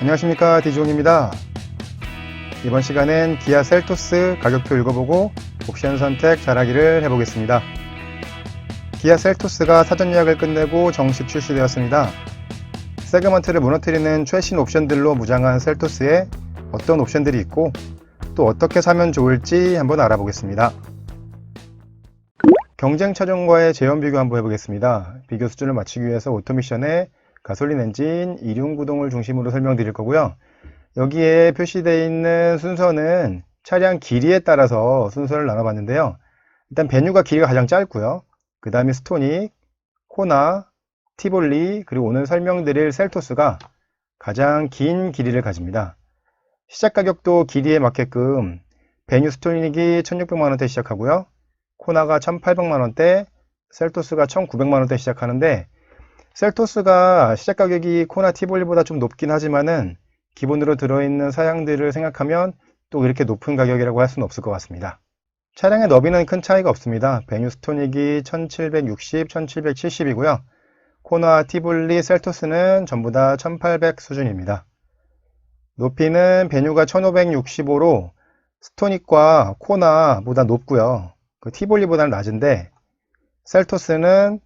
안녕하십니까, 디종입니다. 이번 시간엔 기아 셀토스 가격표 읽어보고 옵션 선택 잘하기를 해보겠습니다. 기아 셀토스가 사전 예약을 끝내고 정식 출시되었습니다. 세그먼트를 무너뜨리는 최신 옵션들로 무장한 셀토스에 어떤 옵션들이 있고 또 어떻게 사면 좋을지 한번 알아보겠습니다. 경쟁 차종과의 재원 비교 한번 해보겠습니다. 비교 수준을 맞추기 위해서 오토미션의 가솔린 엔진, 이륜 구동을 중심으로 설명드릴 거고요. 여기에 표시되어 있는 순서는 차량 길이에 따라서 순서를 나눠봤는데요. 일단 베뉴가 길이가 가장 짧고요. 그 다음에 스토닉, 코나, 티볼리, 그리고 오늘 설명드릴 셀토스가 가장 긴 길이를 가집니다. 시작 가격도 길이에 맞게끔 베뉴 스토닉이 1600만원대 시작하고요. 코나가 1800만원대, 셀토스가 1900만원대 시작하는데 셀토스가 시작 가격이 코나 티볼리보다 좀 높긴 하지만은 기본으로 들어있는 사양들을 생각하면 또 이렇게 높은 가격이라고 할 수는 없을 것 같습니다. 차량의 너비는 큰 차이가 없습니다. 베뉴 스토닉이 1760, 1770이고요. 코나, 티볼리, 셀토스는 전부 다 1800 수준입니다. 높이는 베뉴가 1565로 스토닉과 코나보다 높고요. 그 티볼리보다는 낮은데 셀토스는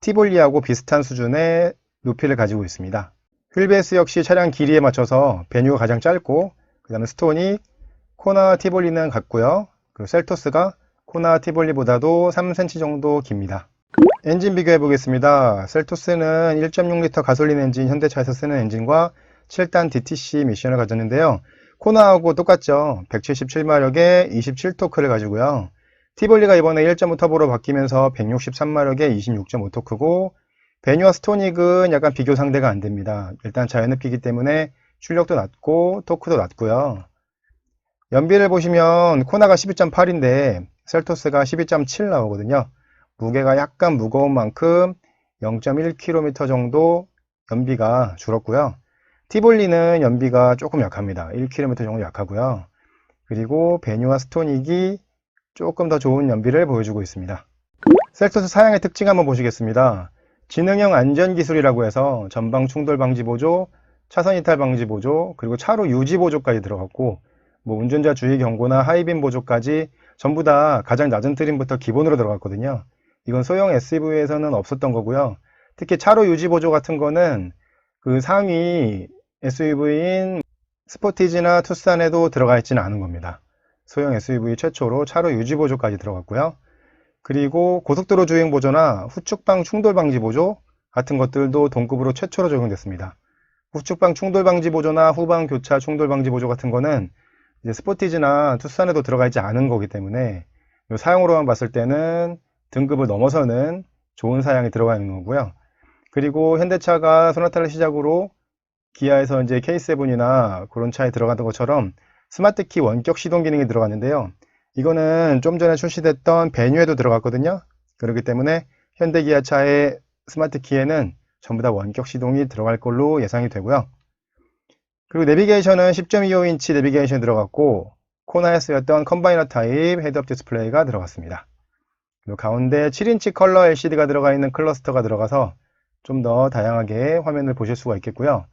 티볼리하고 비슷한 수준의 높이를 가지고 있습니다. 휠베이스 역시 차량 길이에 맞춰서 베뉴가 가장 짧고 그 다음에 스토닉, 코나, 티볼리는 같고요. 그리고 셀토스가 코나, 티볼리보다도 3cm 정도 깁니다. 엔진 비교해 보겠습니다. 셀토스는 1.6L 가솔린 엔진, 현대차에서 쓰는 엔진과 7단 DTC 미션을 가졌는데요. 코나하고 똑같죠. 177마력에 27토크를 가지고요. 티볼리가 이번에 1.5 터보로 바뀌면서 163마력에 26.5토크고 베뉴와 스토닉은 약간 비교 상대가 안 됩니다. 일단 자연흡기이기 때문에 출력도 낮고 토크도 낮고요. 연비를 보시면 코나가 12.8인데 셀토스가 12.7 나오거든요. 무게가 약간 무거운 만큼 0.1km 정도 연비가 줄었고요. 티볼리는 연비가 조금 약합니다. 1km 정도 약하고요. 그리고 베뉴와 스토닉이 조금 더 좋은 연비를 보여주고 있습니다. 셀토스 사양의 특징 한번 보시겠습니다. 지능형 안전기술이라고 해서 전방 충돌 방지 보조, 차선 이탈 방지 보조, 그리고 차로 유지 보조까지 들어갔고 운전자 주의 경고나 하이빔 보조까지 전부 다 가장 낮은 트림부터 기본으로 들어갔거든요. 이건 소형 SUV에서는 없었던 거고요. 특히 차로 유지 보조 같은 거는 그 상위 SUV인 스포티지나 투싼에도 들어가 있지는 않은 겁니다. 소형 SUV 최초로 차로 유지 보조까지 들어갔고요. 그리고 고속도로 주행 보조나 후측방 충돌 방지 보조 같은 것들도 동급으로 최초로 적용됐습니다. 후측방 충돌 방지 보조나 후방 교차 충돌 방지 보조 같은 거는 이제 스포티지나 투싼에도 들어가 있지 않은 거기 때문에 사용으로만 봤을 때는 등급을 넘어서는 좋은 사양이 들어가 있는 거고요. 그리고 현대차가 소나타를 시작으로 기아에서 이제 K7이나 그런 차에 들어가던 것처럼 스마트키 원격 시동 기능이 들어갔는데요. 이거는 좀 전에 출시됐던 베뉴에도 들어갔거든요. 그렇기 때문에 현대 기아차의 스마트키에는 전부 다 원격 시동이 들어갈 걸로 예상이 되고요. 그리고 내비게이션은 10.25인치 내비게이션이 들어갔고 코나에 쓰였던 컴바이너 타입 헤드업 디스플레이가 들어갔습니다. 그리고 가운데 7인치 컬러 LCD가 들어가 있는 클러스터가 들어가서 좀 더 다양하게 화면을 보실 수가 있겠고요.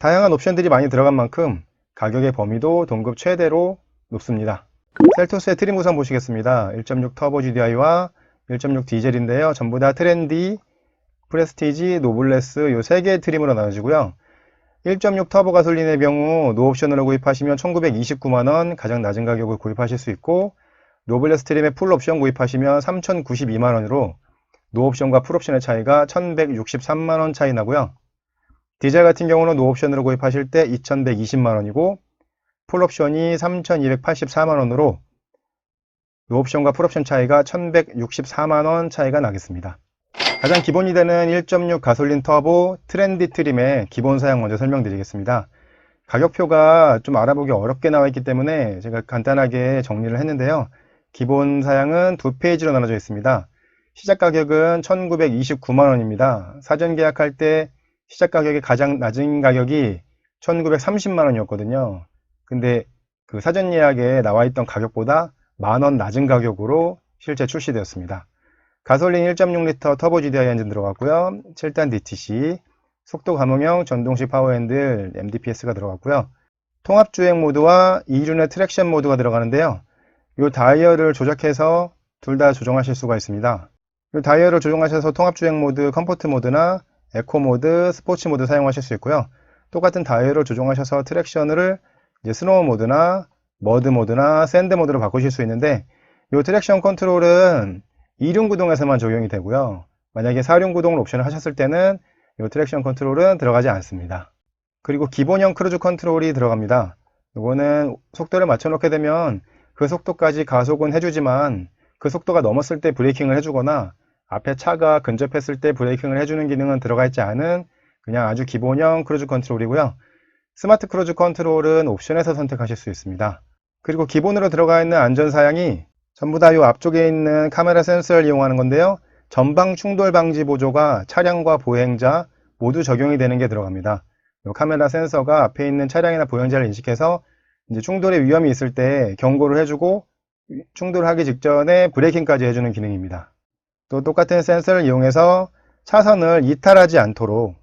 다양한 옵션들이 많이 들어간 만큼 가격의 범위도 동급 최대로 높습니다. 셀토스의 트림 구성 보시겠습니다. 1.6 터보 GDI와 1.6 디젤인데요. 전부 다 트렌디, 프레스티지, 노블레스 이 3개의 트림으로 나눠지고요. 1.6 터보 가솔린의 경우 노옵션으로 구입하시면 1929만원 가장 낮은 가격을 구입하실 수 있고 노블레스 트림의 풀옵션 구입하시면 3092만원으로 노옵션과 풀옵션의 차이가 1163만원 차이 나고요. 디젤 같은 경우는 노옵션으로 구입하실 때 2120만원이고 풀옵션이 3284만원으로 노옵션과 풀옵션 차이가 1164만원 차이가 나겠습니다. 가장 기본이 되는 1.6 가솔린 터보 트렌디 트림의 기본 사양 먼저 설명드리겠습니다. 가격표가 좀 알아보기 어렵게 나와 있기 때문에 제가 간단하게 정리를 했는데요. 기본 사양은 두 페이지로 나눠져 있습니다. 시작 가격은 1929만원입니다. 사전 계약할 때 시작 가격이 가장 낮은 가격이 1930만원이었거든요. 근데 그 사전 예약에 나와 있던 가격보다 만원 낮은 가격으로 실제 출시되었습니다. 가솔린 1.6L 터보 GDI 엔진 들어갔고요. 7단 DTC, 속도 감응형 전동식 파워핸들 MDPS가 들어갔고요. 통합주행 모드와 2륜의 트랙션 모드가 들어가는데요. 이 다이얼을 조작해서 둘 다 조정하실 수가 있습니다. 이 다이얼을 조정하셔서 통합주행 모드, 컴포트 모드나 에코 모드, 스포츠 모드 사용하실 수 있고요. 똑같은 다이얼을 조정하셔서 트랙션을 이제 스노우 모드나 머드 모드나 샌드 모드로 바꾸실 수 있는데, 이 트랙션 컨트롤은 2륜 구동에서만 적용이 되고요. 만약에 4륜 구동을 옵션을 하셨을 때는 이 트랙션 컨트롤은 들어가지 않습니다. 그리고 기본형 크루즈 컨트롤이 들어갑니다. 이거는 속도를 맞춰놓게 되면 그 속도까지 가속은 해주지만 그 속도가 넘었을 때 브레이킹을 해주거나 앞에 차가 근접했을 때 브레이킹을 해주는 기능은 들어가 있지 않은 그냥 아주 기본형 크루즈 컨트롤이고요. 스마트 크루즈 컨트롤은 옵션에서 선택하실 수 있습니다. 그리고 기본으로 들어가 있는 안전사양이 전부 다 이 앞쪽에 있는 카메라 센서를 이용하는 건데요. 전방 충돌 방지 보조가 차량과 보행자 모두 적용이 되는 게 들어갑니다. 이 카메라 센서가 앞에 있는 차량이나 보행자를 인식해서 이제 충돌의 위험이 있을 때 경고를 해주고 충돌하기 직전에 브레이킹까지 해주는 기능입니다. 또 똑같은 센서를 이용해서 차선을 이탈하지 않도록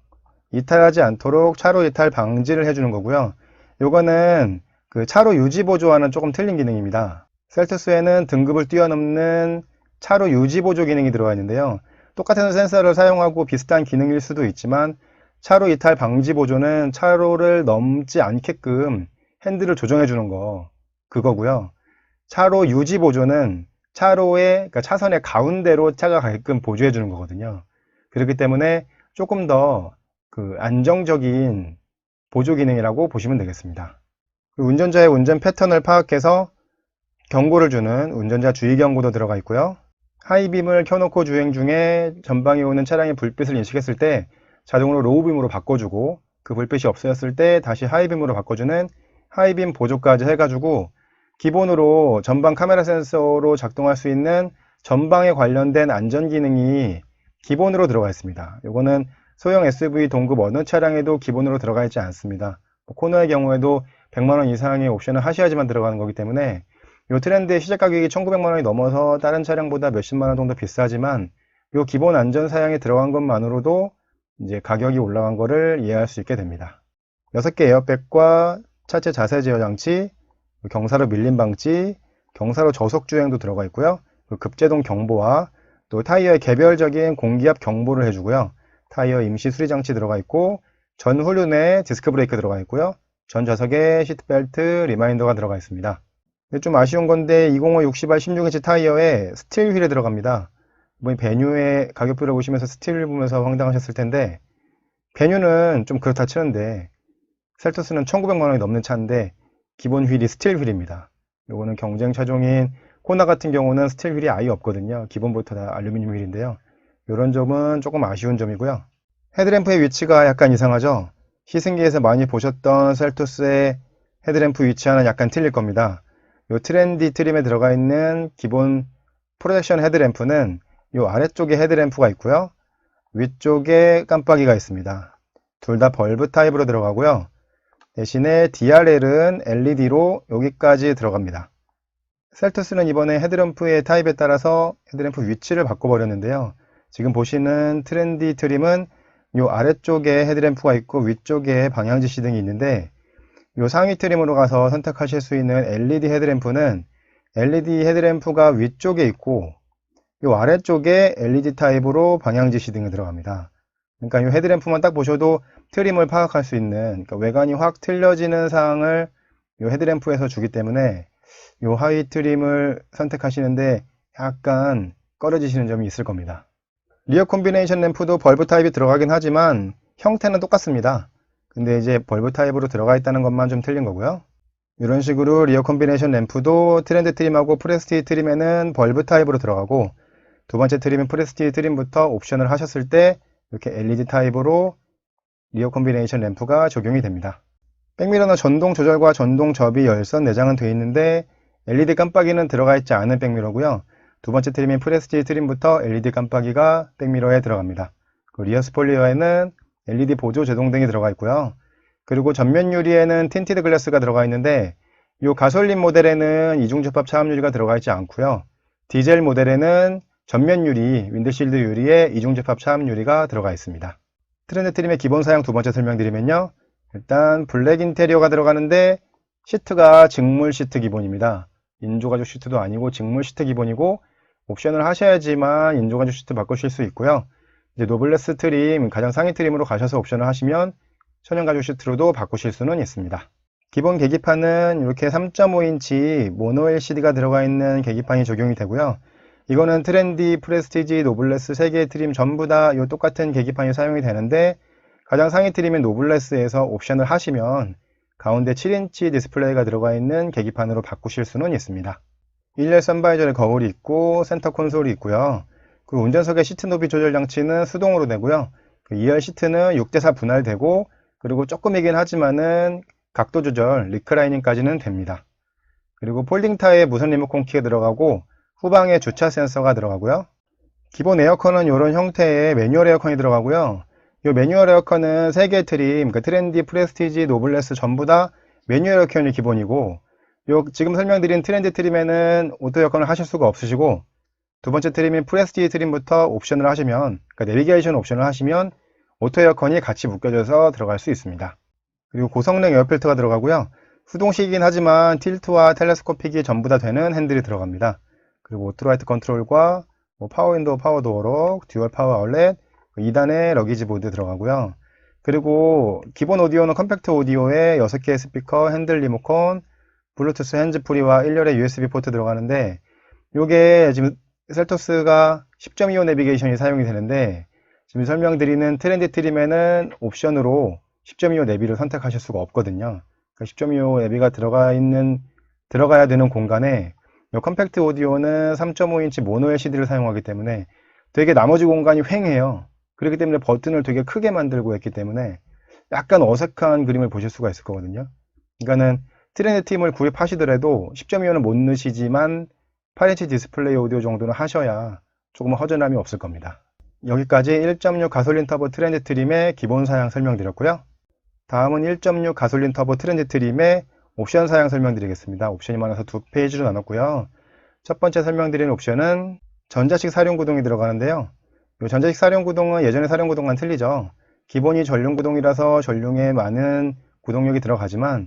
차로 이탈 방지를 해주는 거고요. 요거는 그 차로 유지 보조와는 조금 틀린 기능입니다. 셀토스에는 등급을 뛰어넘는 차로 유지 보조 기능이 들어가 있는데요. 똑같은 센서를 사용하고 비슷한 기능일 수도 있지만 차로 이탈 방지 보조는 차로를 넘지 않게끔 핸들을 조정해 주는 그거고요. 차로 유지 보조는 그러니까 차선의 가운데로 차가 가게끔 보조해 주는 거거든요. 그렇기 때문에 조금 더 그 안정적인 보조 기능이라고 보시면 되겠습니다. 운전자의 운전 패턴을 파악해서 경고를 주는 운전자 주의 경고도 들어가 있고요. 하이빔을 켜놓고 주행 중에 전방에 오는 차량의 불빛을 인식했을 때 자동으로 로우빔으로 바꿔주고, 그 불빛이 없어졌을 때 다시 하이빔으로 바꿔주는 하이빔 보조까지 해가지고 기본으로 전방 카메라 센서로 작동할 수 있는 전방에 관련된 안전 기능이 기본으로 들어가 있습니다. 이거는 소형 SUV 동급 어느 차량에도 기본으로 들어가 있지 않습니다. 코너의 경우에도 100만원 이상의 옵션을 하셔야지만 들어가는 거기 때문에 이 트렌드의 시작 가격이 1900만원이 넘어서 다른 차량보다 몇십만원 정도 비싸지만 이 기본 안전 사양에 들어간 것만으로도 이제 가격이 올라간 거를 이해할 수 있게 됩니다. 6개 에어백과 차체 자세 제어 장치, 경사로 밀림 방지, 경사로 저속 주행도 들어가 있고요. 급제동 경보와 또 타이어의 개별적인 공기압 경보를 해주고요. 타이어 임시 수리 장치 들어가 있고, 전 후륜에 디스크 브레이크 들어가 있고요. 전 좌석에 시트벨트 리마인더가 들어가 있습니다. 좀 아쉬운 건데 205 60R 16인치 타이어에 스틸 휠이 들어갑니다. 이번 베뉴의 가격표를 보시면서 스틸 휠 보면서 황당하셨을 텐데, 베뉴는 좀 그렇다 치는데 셀토스는 1900만원이 넘는 차인데 기본 휠이 스틸 휠입니다. 요거는 경쟁 차종인 코나 같은 경우는 스틸 휠이 아예 없거든요. 기본부터 다 알루미늄 휠인데요. 이런 점은 조금 아쉬운 점이고요. 헤드램프의 위치가 약간 이상하죠. 시승기에서 많이 보셨던 셀토스의 헤드램프 위치와는 약간 틀릴 겁니다. 이 트렌디 트림에 들어가 있는 기본 프로젝션 헤드램프는 이 아래쪽에 헤드램프가 있고요. 위쪽에 깜빡이가 있습니다. 둘 다 벌브 타입으로 들어가고요. 대신에 DRL은 LED로 여기까지 들어갑니다. 셀토스는 이번에 헤드램프의 타입에 따라서 헤드램프 위치를 바꿔버렸는데요. 지금 보시는 트렌디 트림은 이 아래쪽에 헤드램프가 있고 위쪽에 방향지 시등이 있는데, 이 상위 트림으로 가서 선택하실 수 있는 LED 헤드램프는 LED 헤드램프가 위쪽에 있고 이 아래쪽에 LED 타입으로 방향지 시등이 들어갑니다. 그러니까 이 헤드램프만 딱 보셔도 트림을 파악할 수 있는, 그러니까 외관이 확 틀려지는 사항을 이 헤드램프에서 주기 때문에 이 하위 트림을 선택하시는데 약간 꺼려지시는 점이 있을 겁니다. 리어 콤비네이션 램프도 벌브 타입이 들어가긴 하지만 형태는 똑같습니다. 근데 이제 벌브 타입으로 들어가 있다는 것만 좀 틀린 거고요. 이런 식으로 리어 콤비네이션 램프도 트렌드 트림하고 프레스티지 트림에는 벌브 타입으로 들어가고, 두 번째 트림인 프레스티지 트림부터 옵션을 하셨을 때 이렇게 LED 타입으로 리어 콤비네이션 램프가 적용이 됩니다. 백미러는 전동 조절과 전동 접이 열선 내장은 되어 있는데 LED 깜빡이는 들어가 있지 않은 백미러고요. 두 번째 트림인 프레스티지 트림부터 LED 깜빡이가 백미러에 들어갑니다. 그 리어 스포일러에는 LED 보조 제동등이 들어가 있고요. 그리고 전면 유리에는 틴티드 글라스가 들어가 있는데 이 가솔린 모델에는 이중접합 차압 유리가 들어가 있지 않고요. 디젤 모델에는 전면 유리, 윈드실드 유리에 이중접합 차압 유리가 들어가 있습니다. 트렌드 트림의 기본 사양 두 번째 설명드리면요. 일단 블랙 인테리어가 들어가는데 시트가 직물 시트 기본입니다. 인조가죽 시트도 아니고 직물 시트 기본이고 옵션을 하셔야지만 인조가죽 시트 바꾸실 수 있고요. 이제 노블레스 트림, 가장 상위 트림으로 가셔서 옵션을 하시면 천연가죽 시트로도 바꾸실 수는 있습니다. 기본 계기판은 이렇게 3.5인치 모노 LCD가 들어가 있는 계기판이 적용이 되고요. 이거는 트렌디, 프레스티지, 노블레스 3개의 트림 전부 다 이 똑같은 계기판이 사용이 되는데 가장 상위 트림인 노블레스에서 옵션을 하시면 가운데 7인치 디스플레이가 들어가 있는 계기판으로 바꾸실 수는 있습니다. 1열 선바이저에 거울이 있고 센터 콘솔이 있고요. 그리고 운전석의 시트 높이 조절 장치는 수동으로 되고요. 2열 시트는 6대4 분할되고 그리고 조금이긴 하지만은 각도 조절, 리클라이닝까지는 됩니다. 그리고 폴딩 타에 무선 리모컨 키가 들어가고 후방에 주차 센서가 들어가고요. 기본 에어컨은 이런 형태의 매뉴얼 에어컨이 들어가고요. 이 매뉴얼 에어컨은 3개 트림, 트렌디, 프레스티지, 노블레스 전부 다 매뉴얼 에어컨이 기본이고 지금 설명드린 트렌디 트림에는 오토 에어컨을 하실 수가 없으시고 두 번째 트림인 프레스티지 트림부터 옵션을 하시면 내비게이션 옵션을 하시면 오토 에어컨이 같이 묶여져서 들어갈 수 있습니다. 그리고 고성능 에어필터가 들어가고요. 수동식이긴 하지만 틸트와 텔레스코픽이 전부 다 되는 핸들이 들어갑니다. 그리고 오토라이트 컨트롤과 파워 윈도우, 파워 도어록, 듀얼 파워 아울렛, 2단의 러기지 보드 들어가고요. 그리고 기본 오디오는 컴팩트 오디오에 6개의 스피커, 핸들 리모컨, 블루투스 핸즈프리와 1열의 USB 포트 들어가는데 이게 지금 셀토스가 10.25 내비게이션이 사용이 되는데 지금 설명드리는 트렌디 트림에는 옵션으로 10.25 내비를 선택하실 수가 없거든요. 10.25 내비가 들어가야 되는 공간에 이 컴팩트 오디오는 3.5인치 모노 LCD를 사용하기 때문에 되게 나머지 공간이 휑해요. 그렇기 때문에 버튼을 되게 크게 만들고 했기 때문에 약간 어색한 그림을 보실 수가 있을 거거든요. 그러니까는 트렌드 트림을 구입하시더라도 10.25는 못 넣으시지만 8인치 디스플레이 오디오 정도는 하셔야 조금 허전함이 없을 겁니다. 여기까지 1.6 가솔린 터보 트렌드 트림의 기본 사양 설명드렸고요. 다음은 1.6 가솔린 터보 트렌드 트림의 옵션 사양 설명드리겠습니다. 옵션이 많아서 두 페이지로 나눴고요. 첫 번째 설명드리는 옵션은 전자식 사륜구동이 들어가는데요. 이 전자식 사륜구동은 예전의 사륜구동과는 틀리죠. 기본이 전륜구동이라서 전륜에 많은 구동력이 들어가지만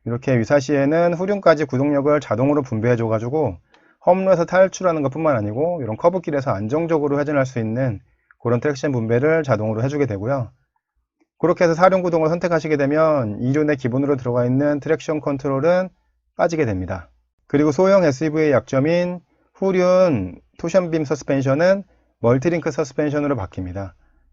이렇게 유사시에는 후륜까지 구동력을 자동으로 분배해 줘가지고 험로에서 탈출하는 것 뿐만 아니고 이런 커브길에서 안정적으로 회전할 수 있는 그런 트랙션 분배를 자동으로 해주게 되고요. 그렇게 해서 사륜구동을 선택하시게 되면 2륜에 기본으로 들어가 있는 트랙션 컨트롤은 빠지게 됩니다. 그리고 소형 SUV의 약점인 후륜 토션빔 서스펜션은 멀티링크 서스펜션으로 바뀝니다.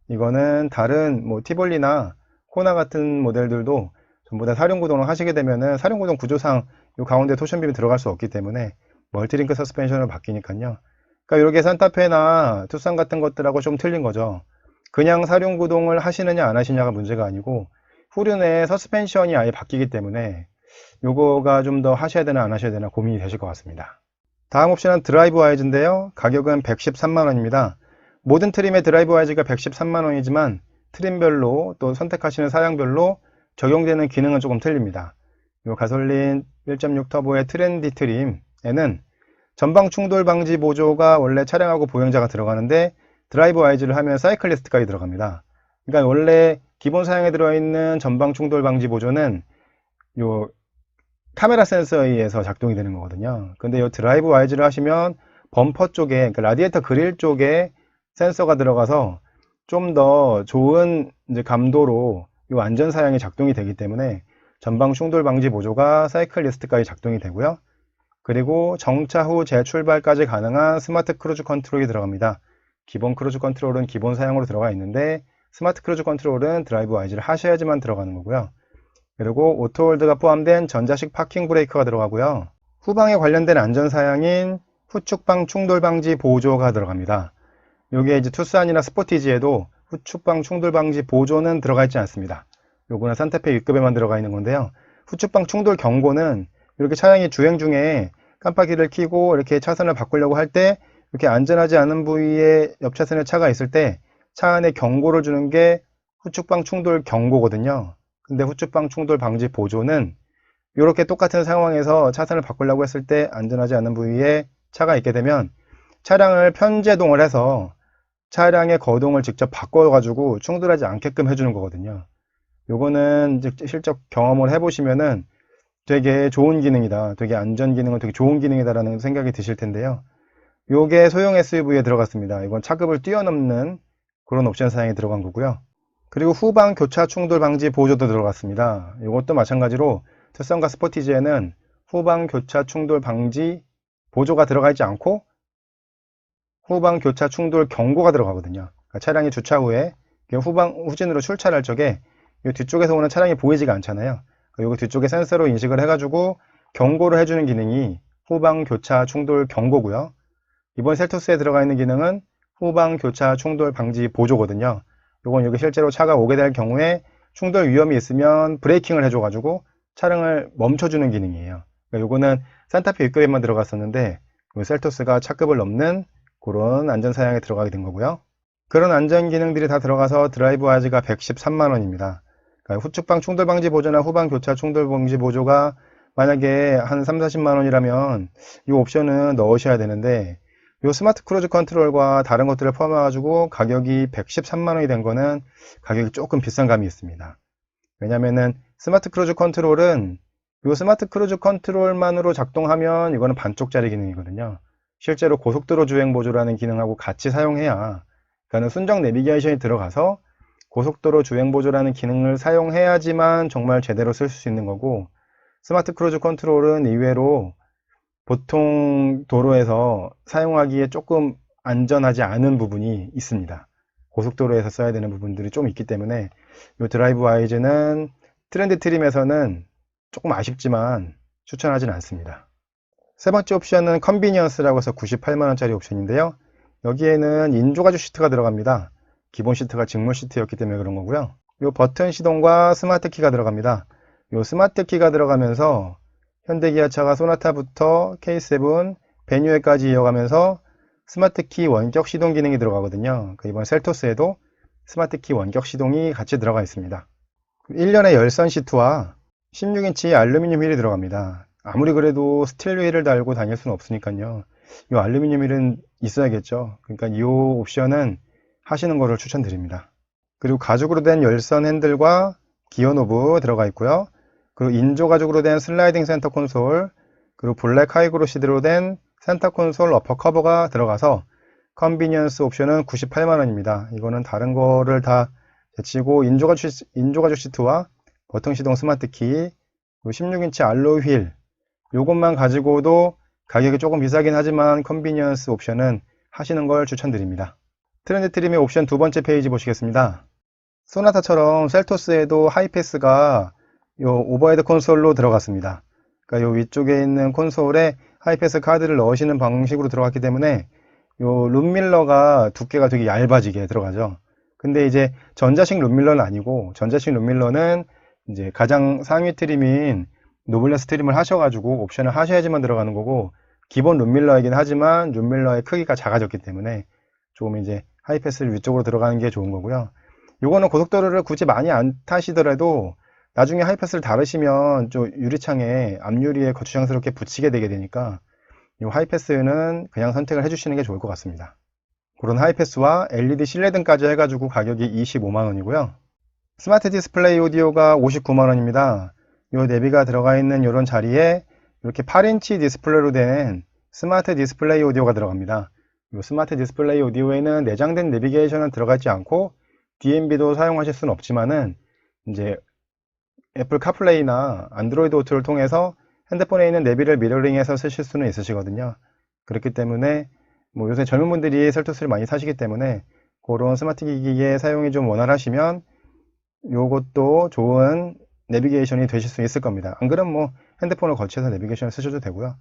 이거는 다른 티볼리나 코나 같은 모델들도 전부 다 사륜구동을 하시게 되면은 사륜구동 구조상 이 가운데 토션빔이 들어갈 수 없기 때문에 멀티링크 서스펜션으로 바뀌니까요. 그러니까 이렇게 산타페나 투싼 같은 것들하고 좀 틀린 거죠. 그냥 사륜구동을 하시느냐 안 하시냐가 문제가 아니고 후륜의 서스펜션이 아예 바뀌기 때문에 요거가 좀 더 하셔야 되나 안 하셔야 되나 고민이 되실 것 같습니다. 다음 옵션은 드라이브 와이즈인데요. 가격은 113만원입니다. 모든 트림의 드라이브 와이즈가 113만원이지만 트림별로 또 선택하시는 사양별로 적용되는 기능은 조금 틀립니다. 요 가솔린 1.6 터보의 트렌디 트림에는 전방 충돌 방지 보조가 원래 차량하고 보행자가 들어가는데 드라이브 와이즈를 하면 사이클리스트까지 들어갑니다. 그러니까 원래 기본 사양에 들어있는 전방 충돌 방지 보조는 요 카메라 센서에 의해서 작동이 되는 거거든요. 근데 이 드라이브 와이즈를 하시면 범퍼 쪽에, 그러니까 라디에이터 그릴 쪽에 센서가 들어가서 좀 더 좋은 감도로 이 안전 사양이 작동이 되기 때문에 전방 충돌 방지 보조가 사이클리스트까지 작동이 되고요. 그리고 정차 후 재출발까지 가능한 스마트 크루즈 컨트롤이 들어갑니다. 기본 크루즈 컨트롤은 기본 사양으로 들어가 있는데 스마트 크루즈 컨트롤은 드라이브 와이즈를 하셔야지만 들어가는 거고요. 그리고 오토홀드가 포함된 전자식 파킹 브레이크가 들어가고요. 후방에 관련된 안전사양인 후측방 충돌 방지 보조가 들어갑니다. 요게 이제 투싼이나 스포티지에도 후측방 충돌 방지 보조는 들어가 있지 않습니다. 요거는 산타페 U급에만 들어가 있는 건데요. 후측방 충돌 경고는 이렇게 차량이 주행 중에 깜빡이를 켜고 이렇게 차선을 바꾸려고 할 때 이렇게 안전하지 않은 부위에 옆 차선에 차가 있을 때 차 안에 경고를 주는 게 후측방 충돌 경고거든요. 근데 후측방 충돌 방지 보조는 이렇게 똑같은 상황에서 차선을 바꾸려고 했을 때 안전하지 않은 부위에 차가 있게 되면 차량을 편제동을 해서 차량의 거동을 직접 바꿔가지고 충돌하지 않게끔 해주는 거거든요. 요거는 실적 경험을 해보시면은 되게 좋은 기능이다. 되게 안전 기능은 되게 좋은 기능이다라는 생각이 드실 텐데요. 요게 소형 SUV에 들어갔습니다. 이건 차급을 뛰어넘는 그런 옵션 사양이 들어간 거고요. 그리고 후방 교차 충돌 방지 보조도 들어갔습니다. 이것도 마찬가지로 투썸과 스포티지에는 후방 교차 충돌 방지 보조가 들어가 있지 않고 후방 교차 충돌 경고가 들어가거든요. 그러니까 차량이 주차 후에 후진으로 출차를 할 적에 이 뒤쪽에서 오는 차량이 보이지가 않잖아요. 그리고 뒤쪽에 센서로 인식을 해가지고 경고를 해주는 기능이 후방 교차 충돌 경고고요. 이번 셀토스에 들어가 있는 기능은 후방 교차 충돌 방지 보조거든요. 이건 여기 실제로 차가 오게 될 경우에 충돌 위험이 있으면 브레이킹을 해줘가지고 차량을 멈춰주는 기능이에요. 그러니까 이거는 산타페 윗급에만 들어갔었는데 셀토스가 차급을 넘는 그런 안전 사양에 들어가게 된 거고요. 그런 안전 기능들이 다 들어가서 드라이브 와이즈가 113만 원입니다. 그러니까 후측방 충돌 방지 보조나 후방 교차 충돌 방지 보조가 만약에 한 3, 40만 원이라면 이 옵션은 넣으셔야 되는데 이 스마트 크루즈 컨트롤과 다른 것들을 포함해가지고 가격이 113만 원이 된 거는 가격이 조금 비싼 감이 있습니다. 왜냐면은 스마트 크루즈 컨트롤은 이 스마트 크루즈 컨트롤만으로 작동하면 이거는 반쪽짜리 기능이거든요. 실제로 고속도로 주행 보조라는 기능하고 같이 사용해야, 그러니까 순정 내비게이션이 들어가서 고속도로 주행 보조라는 기능을 사용해야지만 정말 제대로 쓸 수 있는 거고, 스마트 크루즈 컨트롤은 이외로 보통 도로에서 사용하기에 조금 안전하지 않은 부분이 있습니다. 고속도로에서 써야 되는 부분들이 좀 있기 때문에 이 드라이브 와이즈는 트렌드 트림에서는 조금 아쉽지만 추천하진 않습니다. 세 번째 옵션은 컨비니언스라고 해서 98만원짜리 옵션인데요. 여기에는 인조가죽 시트가 들어갑니다. 기본 시트가 직물 시트였기 때문에 그런 거고요. 이 버튼 시동과 스마트 키가 들어갑니다. 이 스마트 키가 들어가면서 현대기아차가 소나타부터 K7, 베뉴에까지 이어가면서 스마트 키 원격 시동 기능이 들어가거든요. 이번 셀토스에도 스마트 키 원격 시동이 같이 들어가 있습니다. 1년의 열선 시트와 16인치 알루미늄 휠이 들어갑니다. 아무리 그래도 스틸 휠을 달고 다닐 수는 없으니까요. 이 알루미늄 휠은 있어야겠죠. 그러니까 이 옵션은 하시는 거를 추천드립니다. 그리고 가죽으로 된 열선 핸들과 기어 노브 들어가 있고요. 그리고 인조 가죽으로 된 슬라이딩 센터 콘솔, 그리고 블랙 하이그로시드로 된 센터 콘솔 어퍼 커버가 들어가서 컨비니언스 옵션은 98만원입니다. 이거는 다른 거를 다 제치고 인조가죽 시트와 버튼 시동 스마트 키, 16인치 알로이 휠, 요것만 가지고도 가격이 조금 비싸긴 하지만 컨비니언스 옵션은 하시는 걸 추천드립니다. 트렌드 트림의 옵션 두 번째 페이지 보시겠습니다. 소나타처럼 셀토스에도 하이패스가 요 오버헤드 콘솔로 들어갔습니다. 그러니까 요 위쪽에 있는 콘솔에 하이패스 카드를 넣으시는 방식으로 들어갔기 때문에 요 룸밀러가 두께가 되게 얇아지게 들어가죠. 근데 이제 전자식 룸밀러는 아니고, 전자식 룸밀러는 이제 가장 상위 트림인 노블레스 트림을 하셔가지고 옵션을 하셔야지만 들어가는 거고, 기본 룸밀러이긴 하지만 룸밀러의 크기가 작아졌기 때문에 조금 이제 하이패스를 위쪽으로 들어가는 게 좋은 거고요. 요거는 고속도로를 굳이 많이 안 타시더라도 나중에 하이패스를 달으시면 좀 유리창에 앞유리에 거추장스럽게 붙이게 되게 되니까 이 하이패스는 그냥 선택을 해주시는 게 좋을 것 같습니다. 그런 하이패스와 LED 실내등까지 해가지고 가격이 25만원이고요. 스마트 디스플레이 오디오가 59만원입니다. 이 내비가 들어가 있는 이런 자리에 이렇게 8인치 디스플레이로 된 스마트 디스플레이 오디오가 들어갑니다. 이 스마트 디스플레이 오디오에는 내장된 내비게이션은 들어가 있지 않고 DMB도 사용하실 수는 없지만은 이제 애플 카플레이나 안드로이드 오토를 통해서 핸드폰에 있는 내비를 미러링해서 쓰실 수는 있으시거든요. 그렇기 때문에 뭐 요새 젊은 분들이 셀토스를 많이 사시기 때문에 그런 스마트 기기의 사용이 좀 원활하시면 요것도 좋은 내비게이션이 되실 수 있을 겁니다. 안 그러면 뭐 핸드폰을 거치해서 내비게이션을 쓰셔도 되고요.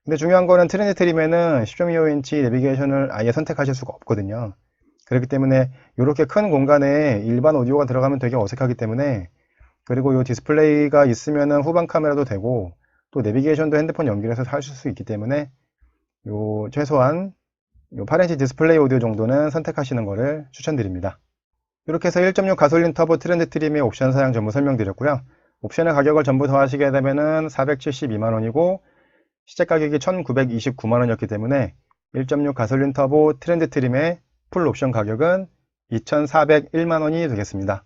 근데 중요한 거는 트렌드 트림에는 10.25인치 내비게이션을 아예 선택하실 수가 없거든요. 그렇기 때문에 이렇게 큰 공간에 일반 오디오가 들어가면 되게 어색하기 때문에, 그리고 이 디스플레이가 있으면은 후방 카메라도 되고 또 내비게이션도 핸드폰 연결해서 하실 수 있기 때문에 요 최소한 요 8인치 디스플레이 오디오 정도는 선택하시는 것을 추천드립니다. 이렇게 해서 1.6 가솔린 터보 트렌드 트림의 옵션 사양 전부 설명드렸고요. 옵션의 가격을 전부 더하시게 되면은 472만원이고 시제 가격이 1929만원이었기 때문에 1.6 가솔린 터보 트렌드 트림의 풀 옵션 가격은 2,401만 원이 되겠습니다.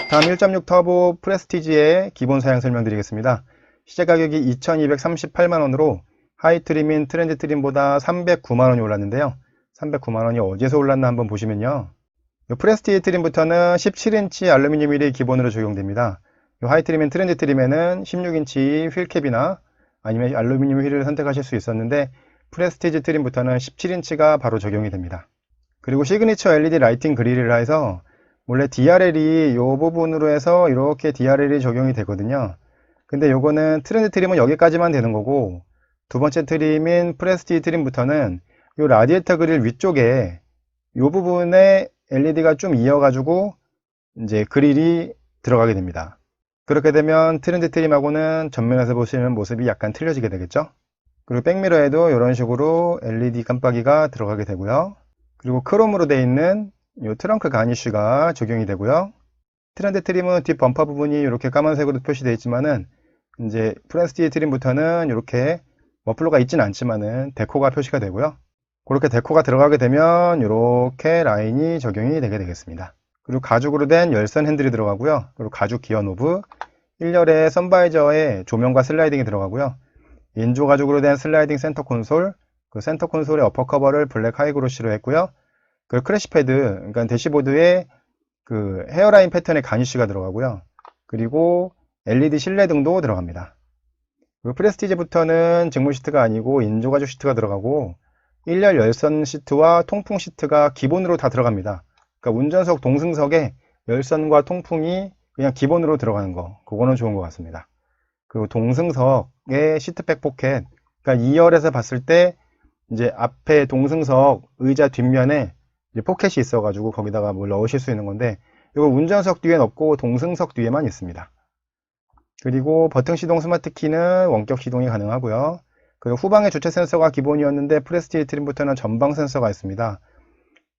다음 1.6 터보 프레스티지의 기본 사양 설명드리겠습니다. 시제 가격이 2,238만 원으로 하이 트림인 트렌드 트림보다 309만 원이 올랐는데요. 309만 원이 어디서 올랐나 한번 보시면요. 이 프레스티지 트림부터는 17인치 알루미늄 휠이 기본으로 적용됩니다. 이 하이 트림인 트렌드 트림에는 16인치 휠캡이나 아니면 알루미늄 휠을 선택하실 수 있었는데 프레스티지 트림부터는 17인치가 바로 적용이 됩니다. 그리고 시그니처 LED 라이팅 그릴이라 해서 원래 DRL이 이 부분으로 해서 이렇게 DRL이 적용이 되거든요. 근데 요거는 트렌드 트림은 여기까지만 되는 거고, 두 번째 트림인 프레스티지 트림부터는 이 라디에이터 그릴 위쪽에 이 부분에 LED가 좀 이어가지고 이제 그릴이 들어가게 됩니다. 그렇게 되면 트렌드 트림하고는 전면에서 보시는 모습이 약간 틀려지게 되겠죠. 그리고 백미러에도 이런 식으로 LED 깜빡이가 들어가게 되고요. 그리고 크롬으로 되어 있는 이 트렁크 가니쉬가 적용이 되고요. 트렌드 트림은 뒷 범퍼 부분이 이렇게 까만색으로 표시되어 있지만은 이제 프레스티지 트림부터는 이렇게 머플러가 있진 않지만은 데코가 표시가 되고요. 그렇게 데코가 들어가게 되면 이렇게 라인이 적용이 되게 되겠습니다. 그리고 가죽으로 된 열선 핸들이 들어가고요. 그리고 가죽 기어 노브, 1열의 선바이저에 조명과 슬라이딩이 들어가고요. 인조 가죽으로 된 슬라이딩 센터 콘솔, 그 센터 콘솔의 어퍼 커버를 블랙 하이그로시로 했고요. 그리고 크래시 패드, 그러니까 대시보드에 그 헤어라인 패턴의 가니쉬가 들어가고요. 그리고 LED 실내등도 들어갑니다. 그리고 프레스티지부터는 직물 시트가 아니고 인조 가죽 시트가 들어가고 1열 열선 시트와 통풍 시트가 기본으로 다 들어갑니다. 그러니까 운전석 동승석에 열선과 통풍이 그냥 기본으로 들어가는 거, 그거는 좋은 것 같습니다. 그리고 동승석의 시트백 포켓, 그러니까 2열에서 봤을 때 이제 앞에 동승석 의자 뒷면에 이제 포켓이 있어가지고 거기다가 뭘 넣으실 수 있는 건데, 이거 운전석 뒤엔 없고 동승석 뒤에만 있습니다. 그리고 버튼 시동 스마트 키는 원격 시동이 가능하고요. 그리고 후방에 주체 센서가 기본이었는데 프레스티지 트림부터는 전방 센서가 있습니다.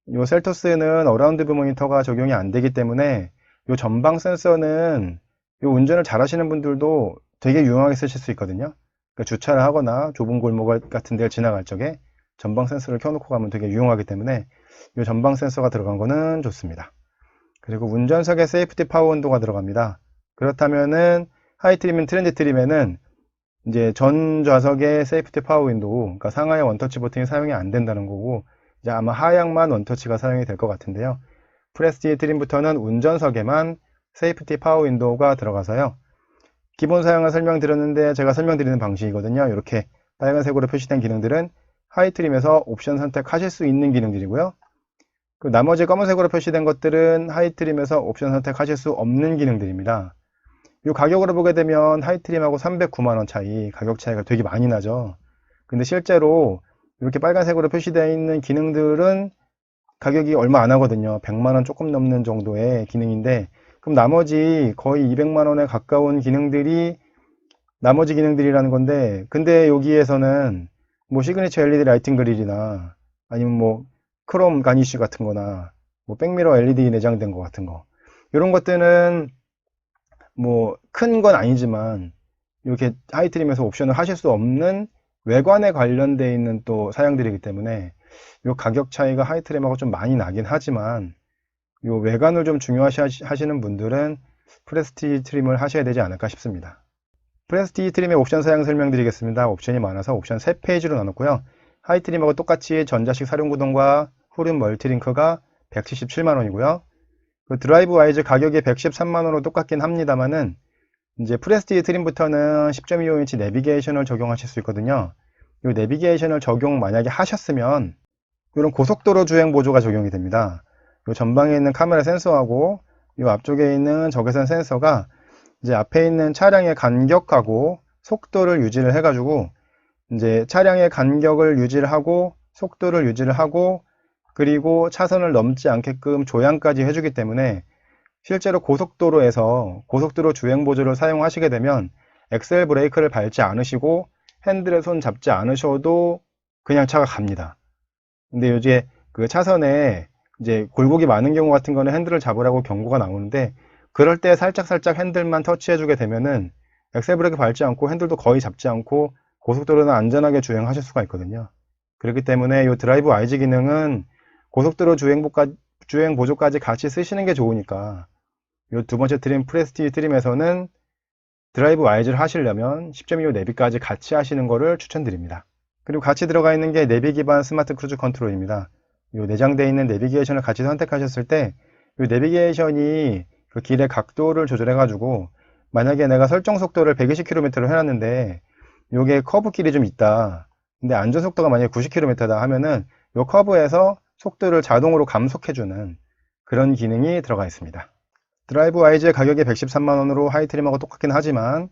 이 셀토스는 어라운드 뷰 모니터가 적용이 안 되기 때문에 이 전방 센서는 이 운전을 잘 하시는 분들도 되게 유용하게 쓰실 수 있거든요. 그러니까 주차를 하거나 좁은 골목 같은 데를 지나갈 적에 전방 센서를 켜놓고 가면 되게 유용하기 때문에 이 전방 센서가 들어간 거는 좋습니다. 그리고 운전석에 세이프티 파워 윈도우가 들어갑니다. 그렇다면은 하이 트림인 트렌드 트림에는 이제 전 좌석에 세이프티 파워 윈도우, 그러니까 상하의 원터치 버튼이 사용이 안 된다는 거고, 이제 아마 하향만 원터치가 사용이 될 것 같은데요. 프레스티지 트림부터는 운전석에만 세이프티 파워 윈도우가 들어가서요. 기본 사용을 설명드렸는데 제가 설명드리는 방식이거든요. 이렇게 빨간색으로 표시된 기능들은 하이 트림에서 옵션 선택하실 수 있는 기능들이고요. 그 나머지 검은색으로 표시된 것들은 하이 트림에서 옵션 선택하실 수 없는 기능들입니다. 이 가격으로 보게 되면 하이 트림하고 309만 원 차이, 가격 차이가 되게 많이 나죠. 근데 실제로 이렇게 빨간색으로 표시되어 있는 기능들은 가격이 얼마 안 하거든요. 100만 원 조금 넘는 정도의 기능인데, 그럼 나머지 거의 200만 원에 가까운 기능들이 나머지 기능들이라는 건데, 근데 여기에서는 뭐 시그니처 LED 라이팅 그릴이나 아니면 뭐 크롬 가니쉬 같은 거나 뭐 백미러 LED 내장된 거 같은 거, 이런 것들은 뭐 큰 건 아니지만 이렇게 하이 트림에서 옵션을 하실 수 없는 외관에 관련되어 있는 또 사양들이기 때문에 이 가격 차이가 하이 트림하고 좀 많이 나긴 하지만 이 외관을 좀 중요시 하시는 분들은 프레스티지 트림을 하셔야 되지 않을까 싶습니다. 프레스티지 트림의 옵션 사양 설명드리겠습니다. 옵션이 많아서 옵션 3페이지로 나눴고요. 하이 트림하고 똑같이 전자식 사륜구동과 후륜 멀티링크가 177만 원이고요. 그 드라이브 와이즈 가격이 113만원으로 똑같긴 합니다만은 이제 프레스티지 트림부터는 10.25인치 내비게이션을 적용하실 수 있거든요. 이 내비게이션을 적용 만약에 하셨으면 이런 고속도로 주행 보조가 적용이 됩니다. 이 전방에 있는 카메라 센서하고 이 앞쪽에 있는 적외선 센서가 이제 앞에 있는 차량의 간격하고 속도를 유지를 해가지고 이제 차량의 간격을 유지를 하고 속도를 유지를 하고 그리고 차선을 넘지 않게끔 조향까지 해주기 때문에 실제로 고속도로에서 고속도로 주행 보조를 사용하시게 되면 엑셀 브레이크를 밟지 않으시고 핸들에 손 잡지 않으셔도 그냥 차가 갑니다. 근데 요새 그 차선에 이제 굴곡이 많은 경우 같은 거는 핸들을 잡으라고 경고가 나오는데, 그럴 때 살짝 핸들만 터치해주게 되면은 엑셀 브레이크 밟지 않고 핸들도 거의 잡지 않고 고속도로는 안전하게 주행하실 수가 있거든요. 그렇기 때문에 이 드라이브 와이즈 기능은 고속도로 주행 보조까지 같이 쓰시는 게 좋으니까 이 두 번째 트림 프레스티지 트림에서는 드라이브 와이즈를 하시려면 10.25 내비까지 같이 하시는 거를 추천드립니다. 그리고 같이 들어가 있는 게 내비 기반 스마트 크루즈 컨트롤입니다. 이 내장되어 있는 내비게이션을 같이 선택하셨을 때 이 내비게이션이 그 길의 각도를 조절해 가지고 만약에 내가 설정 속도를 120km로 해놨는데 이게 커브 길이 좀 있다, 근데 안전 속도가 만약에 90km다 하면은 이 커브에서 속도를 자동으로 감속해주는 그런 기능이 들어가 있습니다. 드라이브 와이즈의 가격이 113만원으로 하이 트림하고 똑같긴 하지만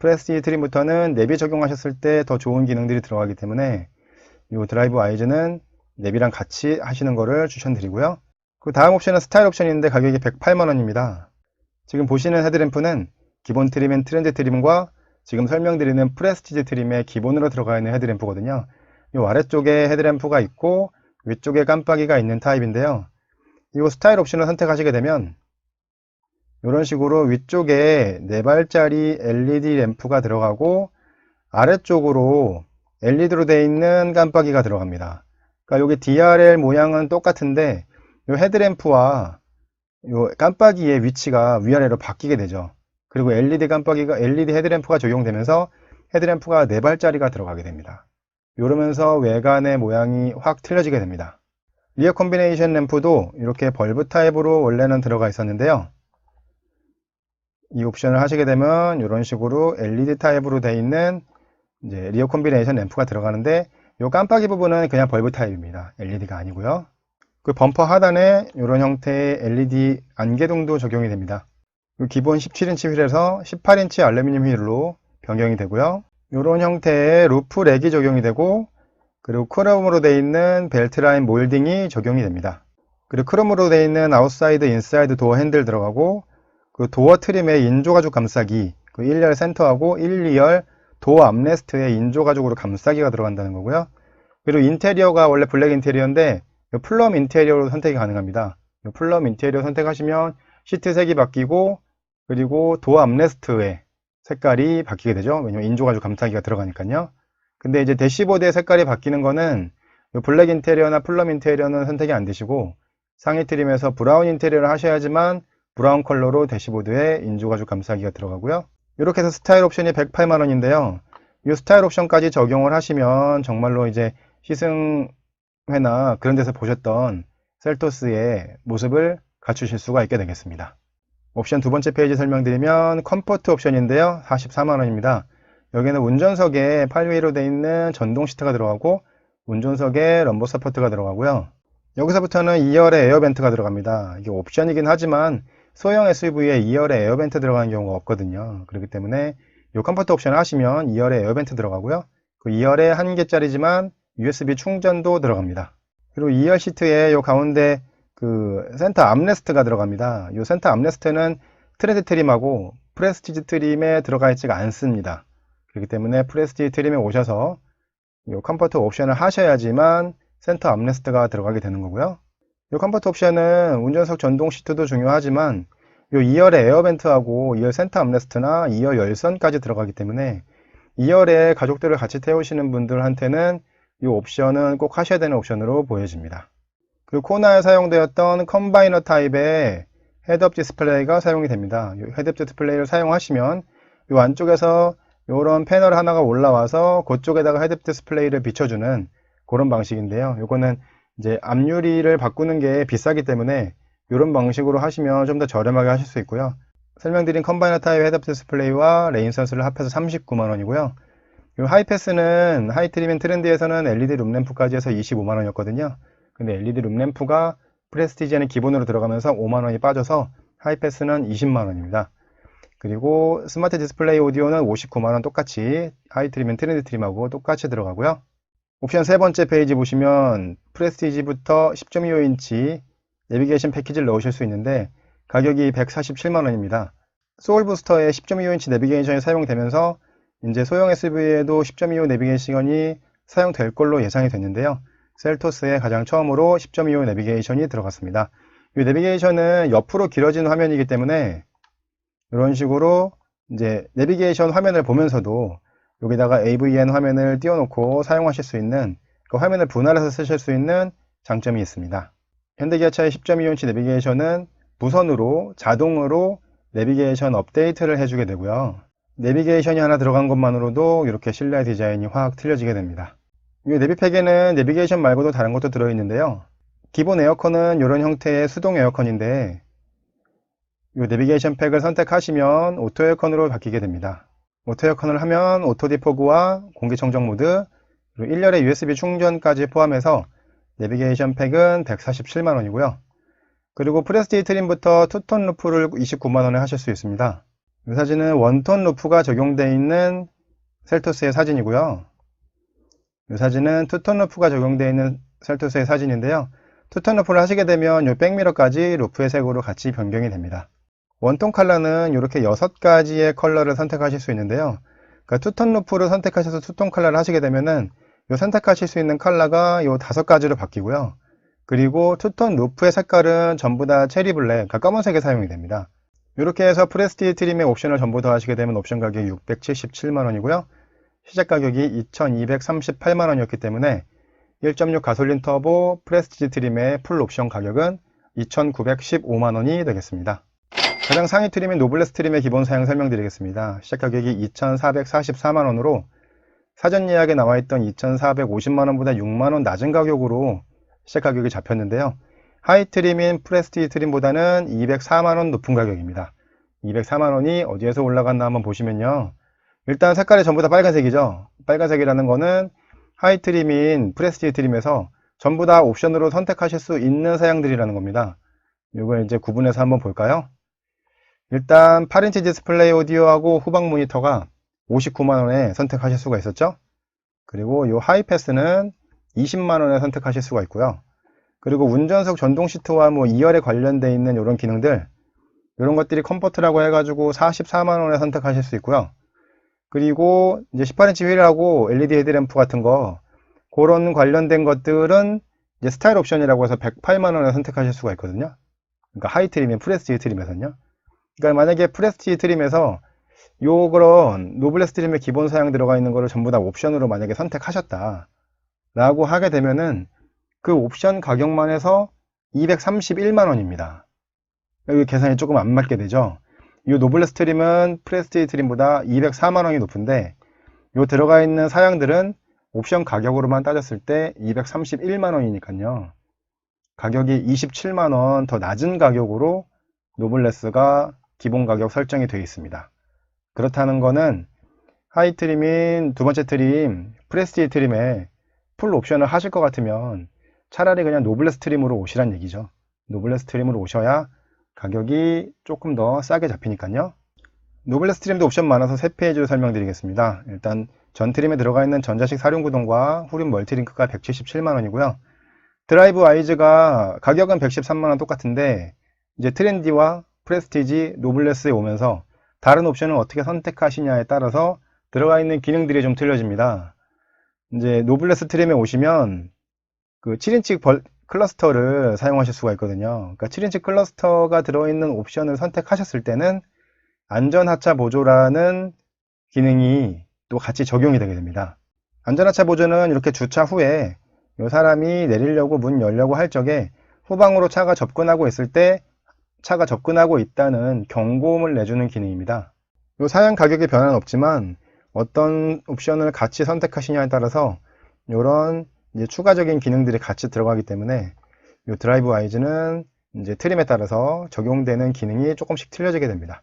프레스티지 트림부터는 내비 적용하셨을 때 더 좋은 기능들이 들어가기 때문에 이 드라이브 와이즈는 내비랑 같이 하시는 거를 추천드리고요. 그 다음 옵션은 스타일 옵션인데 가격이 108만원입니다. 지금 보시는 헤드램프는 기본 트림인 트렌드 트림과 지금 설명드리는 프레스티지 트림의 기본으로 들어가 있는 헤드램프거든요. 이 아래쪽에 헤드램프가 있고 위쪽에 깜빡이가 있는 타입인데요. 이 스타일 옵션을 선택하시게 되면 이런 식으로 위쪽에 4발짜리 LED 램프가 들어가고 아래쪽으로 LED로 되어 있는 깜빡이가 들어갑니다. 그러니까 여기 DRL 모양은 똑같은데 이 헤드램프와 이 깜빡이의 위치가 위아래로 바뀌게 되죠. 그리고 LED 헤드램프가 적용되면서 헤드램프가 4발짜리가 들어가게 됩니다. 이러면서 외관의 모양이 확 틀려지게 됩니다. 리어 콤비네이션 램프도 이렇게 벌브 타입으로 원래는 들어가 있었는데요. 이 옵션을 하시게 되면 이런 식으로 LED 타입으로 되어 있는 이제 리어 콤비네이션 램프가 들어가는데 이 깜빡이 부분은 그냥 벌브 타입입니다. LED가 아니고요. 그 범퍼 하단에 이런 형태의 LED 안개등도 적용이 됩니다. 기본 17인치 휠에서 18인치 알루미늄 휠로 변경이 되고요. 이런 형태의 루프 렉이 적용이 되고 그리고 크롬으로 되어 있는 벨트 라인 몰딩이 적용이 됩니다. 그리고 크롬으로 되어 있는 아웃사이드 인사이드 도어 핸들 들어가고 그 도어 트림의 인조 가죽 감싸기, 그 1열 센터하고 1, 2열 도어 암레스트에 인조 가죽으로 감싸기가 들어간다는 거고요. 그리고 인테리어가 원래 블랙 인테리어인데 플럼 인테리어로 선택이 가능합니다. 플럼 인테리어 선택하시면 시트 색이 바뀌고 그리고 도어 암레스트의 색깔이 바뀌게 되죠. 왜냐면 인조 가죽 감싸기가 들어가니까요. 근데 이제 대시보드의 색깔이 바뀌는 거는 블랙 인테리어나 플럼 인테리어는 선택이 안 되시고 상위 트림에서 브라운 인테리어를 하셔야지만 브라운 컬러로 대시보드에 인조가죽 감싸기가 들어가고요. 이렇게 해서 스타일 옵션이 108만원인데요. 이 스타일 옵션까지 적용을 하시면 정말로 이제 시승회나 그런 데서 보셨던 셀토스의 모습을 갖추실 수가 있게 되겠습니다. 옵션 두 번째 페이지 설명드리면 컴포트 옵션인데요. 44만원입니다. 여기는 운전석에 8위로 되어 있는 전동 시트가 들어가고 운전석에 럼버 서포트가 들어가고요. 여기서부터는 2열의 에어벤트가 들어갑니다. 이게 옵션이긴 하지만 소형 SUV에 2열에 에어벤트 들어가는 경우가 없거든요. 그렇기 때문에 이 컴포트 옵션을 하시면 2열에 에어벤트 들어가고요. 그 2열에 1개짜리지만 USB 충전도 들어갑니다. 그리고 2열 시트에 이 가운데 그 센터 암레스트가 들어갑니다. 이 센터 암레스트는 트렌드 트림하고 프레스티지 트림에 들어가 있지가 않습니다. 그렇기 때문에 프레스티지 트림에 오셔서 이 컴포트 옵션을 하셔야지만 센터 암레스트가 들어가게 되는 거고요. 이 컴포트 옵션은 운전석 전동 시트도 중요하지만 이 2열의 에어벤트하고 2열 센터 암레스트나 2열 열선까지 들어가기 때문에 2열에 가족들을 같이 태우시는 분들한테는 이 옵션은 꼭 하셔야 되는 옵션으로 보여집니다. 그리고 코나에 사용되었던 컴바이너 타입의 헤드업 디스플레이가 사용이 됩니다. 이 헤드업 디스플레이를 사용하시면 이 안쪽에서 이런 패널 하나가 올라와서 그쪽에다가 헤드업 디스플레이를 비춰주는 그런 방식인데요. 이거는 이제 앞유리를 바꾸는 게 비싸기 때문에 이런 방식으로 하시면 좀 더 저렴하게 하실 수 있고요. 설명드린 컴바이너 타입 헤드업 디스플레이와 레인 선스를 합해서 39만원이고요. 이 하이패스는 하이트림 트렌드에서는 LED 룸램프까지 해서 25만원이었거든요. 근데 LED 룸램프가 프레스티지에는 기본으로 들어가면서 5만원이 빠져서 하이패스는 20만원입니다. 그리고 스마트 디스플레이 오디오는 59만원 똑같이 하이트림 트렌드 트림하고 똑같이 들어가고요. 옵션 세 번째 페이지 보시면 프레스티지부터 10.25인치 내비게이션 패키지를 넣으실 수 있는데 가격이 147만원입니다. 소울부스터에 10.25인치 내비게이션이 사용되면서 이제 소형 SUV에도 10.25 내비게이션이 사용될 걸로 예상이 됐는데요. 셀토스에 가장 처음으로 10.25 내비게이션이 들어갔습니다. 이 내비게이션은 옆으로 길어진 화면이기 때문에 이런 식으로 이제 내비게이션 화면을 보면서도 여기다가 AVN 화면을 띄워놓고 사용하실 수 있는 그 화면을 분할해서 쓰실 수 있는 장점이 있습니다. 현대기아차의 10.2인치 내비게이션은 무선으로 자동으로 내비게이션 업데이트를 해주게 되고요. 내비게이션이 하나 들어간 것만으로도 이렇게 실내 디자인이 확 틀려지게 됩니다. 이 내비팩에는 내비게이션 말고도 다른 것도 들어있는데요. 기본 에어컨은 이런 형태의 수동 에어컨인데 이 내비게이션 팩을 선택하시면 오토 에어컨으로 바뀌게 됩니다. 오토 에어컨을 하면 오토 디포그와 공기청정 모드, 그리고 1열의 USB 충전까지 포함해서 내비게이션 팩은 147만원이고요. 그리고 프레스티지 트림부터 투톤 루프를 29만원에 하실 수 있습니다. 이 사진은 원톤 루프가 적용되어 있는 셀토스의 사진이고요. 이 사진은 투톤 루프가 적용되어 있는 셀토스의 사진인데요. 투톤 루프를 하시게 되면 이 백미러까지 루프의 색으로 같이 변경이 됩니다. 원톤 컬러는 이렇게 6가지의 컬러를 선택하실 수 있는데요. 그러니까 투톤 루프를 선택하셔서 투톤 컬러를 하시게 되면은 이 선택하실 수 있는 컬러가 이 5가지로 바뀌고요. 그리고 투톤 루프의 색깔은 전부 다 체리 블랙, 그러니까 검은색에 사용이 됩니다. 이렇게 해서 프레스티지 트림의 옵션을 전부 더 하시게 되면 옵션 가격이 677만원이고요. 시작 가격이 2238만원이었기 때문에 1.6 가솔린 터보 프레스티지 트림의 풀 옵션 가격은 2915만원이 되겠습니다. 가장 상위 트림인 노블레스 트림의 기본 사양 설명드리겠습니다. 시작 가격이 2444만원으로 사전 예약에 나와있던 2450만원보다 6만원 낮은 가격으로 시작 가격이 잡혔는데요. 하이 트림인 프레스티지 트림보다는 204만원 높은 가격입니다. 204만원이 어디에서 올라갔나 한번 보시면요. 일단 색깔이 전부 다 빨간색이죠. 빨간색이라는 거는 하이 트림인 프레스티지 트림에서 전부 다 옵션으로 선택하실 수 있는 사양들이라는 겁니다. 이걸 이제 구분해서 한번 볼까요? 일단 8인치 디스플레이 오디오하고 후방 모니터가 59만원에 선택하실 수가 있었죠. 그리고 이 하이패스는 20만원에 선택하실 수가 있고요. 그리고 운전석 전동 시트와 뭐 2열에 관련되어 있는 이런 기능들, 이런 것들이 컴포트라고 해가지고 44만원에 선택하실 수 있고요. 그리고 이제 18인치 휠하고 LED 헤드램프 같은 거, 그런 관련된 것들은 이제 스타일 옵션이라고 해서 108만원에 선택하실 수가 있거든요. 그러니까 하이 트림인 프레스티지 트림에서는요. 그러니까 만약에 프레스티지 트림에서 그런 노블레스 트림의 기본 사양 들어가 있는 거를 전부 다 옵션으로 만약에 선택하셨다 라고 하게 되면은 그 옵션 가격만 해서 231만원입니다. 여기 계산이 조금 안 맞게 되죠. 이 노블레스 트림은 프레스티지 트림보다 204만원이 높은데 이 들어가 있는 사양들은 옵션 가격으로만 따졌을 때 231만원이니까요. 가격이 27만원 더 낮은 가격으로 노블레스가 기본 가격 설정이 되어 있습니다. 그렇다는 거는 하이 트림인 두 번째 트림, 프레스티지 트림에 풀 옵션을 하실 것 같으면 차라리 그냥 노블레스 트림으로 오시란 얘기죠. 노블레스 트림으로 오셔야 가격이 조금 더 싸게 잡히니까요. 노블레스 트림도 옵션 많아서 3페이지로 설명드리겠습니다. 일단 전 트림에 들어가 있는 전자식 사륜구동과 후륜 멀티링크가 177만원이고요. 드라이브 와이즈가 가격은 113만원 똑같은데 이제 트렌디와 프레스티지, 노블레스에 오면서 다른 옵션을 어떻게 선택하시냐에 따라서 들어가 있는 기능들이 좀 틀려집니다. 이제 노블레스 트림에 오시면 그 7인치 클러스터를 사용하실 수가 있거든요. 그러니까 7인치 클러스터가 들어있는 옵션을 선택하셨을 때는 안전하차 보조라는 기능이 또 같이 적용이 되게 됩니다. 안전하차 보조는 이렇게 주차 후에 이 사람이 내리려고 문 열려고 할 적에 후방으로 차가 접근하고 있을 때 차가 접근하고 있다는 경고음을 내주는 기능입니다. 이 사양 가격에 변화는 없지만 어떤 옵션을 같이 선택하시냐에 따라서 이런 이제 추가적인 기능들이 같이 들어가기 때문에 이 드라이브 와이즈는 이제 트림에 따라서 적용되는 기능이 조금씩 틀려지게 됩니다.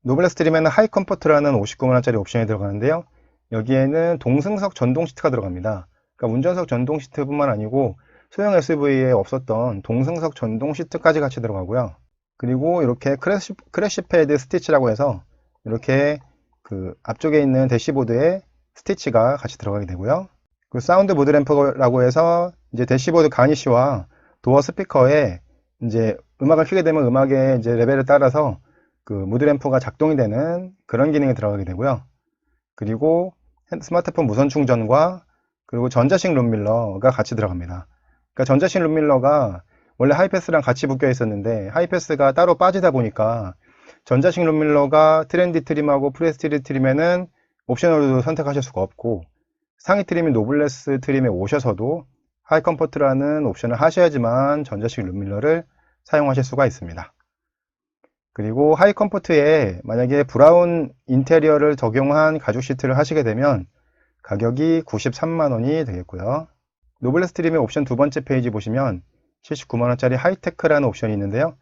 노블레스 트림에는 하이 컴포트라는 59만원짜리 옵션이 들어가는데요. 여기에는 동승석 전동 시트가 들어갑니다. 그러니까 운전석 전동 시트뿐만 아니고 소형 SUV에 없었던 동승석 전동 시트까지 같이 들어가고요. 그리고 이렇게 크래시 패드 스티치라고 해서 이렇게 그 앞쪽에 있는 대시보드에 스티치가 같이 들어가게 되고요. 그 사운드 무드 램프라고 해서 이제 대시보드 가니쉬와 도어 스피커에 이제 음악을 켜게 되면 음악의 이제 레벨에 따라서 그 무드 램프가 작동이 되는 그런 기능이 들어가게 되고요. 그리고 스마트폰 무선 충전과 그리고 전자식 룸밀러가 같이 들어갑니다. 그러니까 전자식 룸밀러가 원래 하이패스랑 같이 묶여 있었는데 하이패스가 따로 빠지다 보니까 전자식 룸밀러가 트렌디 트림하고 프레스티지 트림에는 옵션으로도 선택하실 수가 없고 상위 트림인 노블레스 트림에 오셔서도 하이 컴포트라는 옵션을 하셔야지만 전자식 룸밀러를 사용하실 수가 있습니다. 그리고 하이 컴포트에 만약에 브라운 인테리어를 적용한 가죽 시트를 하시게 되면 가격이 93만원이 되겠고요. 노블레스트림의 옵션 두 번째 페이지 보시면 79만원짜리 하이테크라는 옵션이 있는데요.